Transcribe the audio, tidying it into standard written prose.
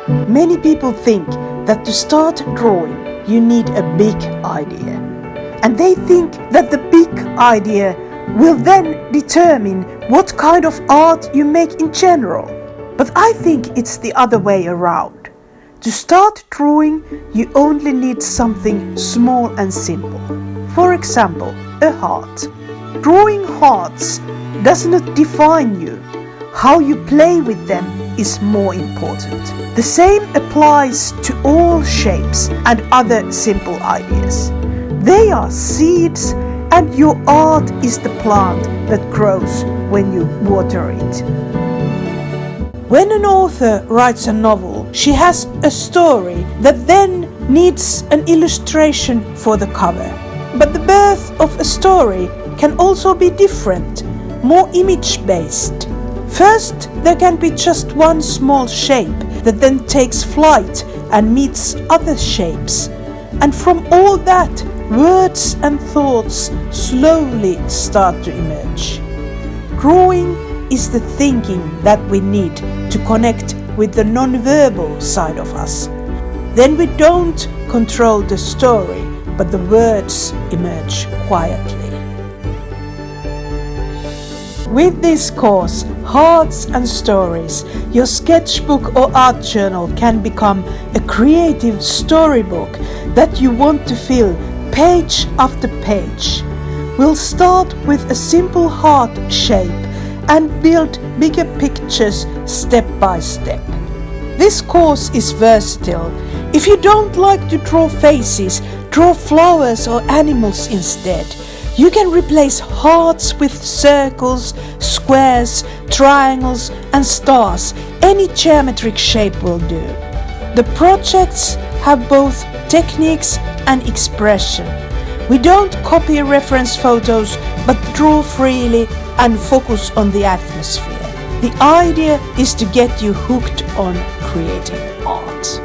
Many people think that to start drawing you need a big idea. And they think that the big idea will then determine what kind of art you make in general. But I think it's the other way around. To start drawing, you only need something small and simple. For example, a heart. Drawing hearts does not define you. How you play with them is more important. The same applies to all shapes and other simple ideas. They are seeds, and your art is the plant that grows when you water it. When an author writes a novel, she has a story that then needs an illustration for the cover. But the birth of a story can also be different, more image-based. First, there can be just one small shape that then takes flight and meets other shapes. And from all that, words and thoughts slowly start to emerge. Drawing is the thinking that we need to connect with the non-verbal side of us. Then we don't control the story, but the words emerge quietly. With this course, Hearts and Stories, your sketchbook or art journal can become a creative storybook that you want to fill page after page. We'll start with a simple heart shape and build bigger pictures step by step. This course is versatile. If you don't like to draw faces, draw flowers or animals instead. You can replace hearts with circles, squares, triangles and stars. Any geometric shape will do. The projects have both techniques and expression. We don't copy reference photos, but draw freely and focus on the atmosphere. The idea is to get you hooked on creating art.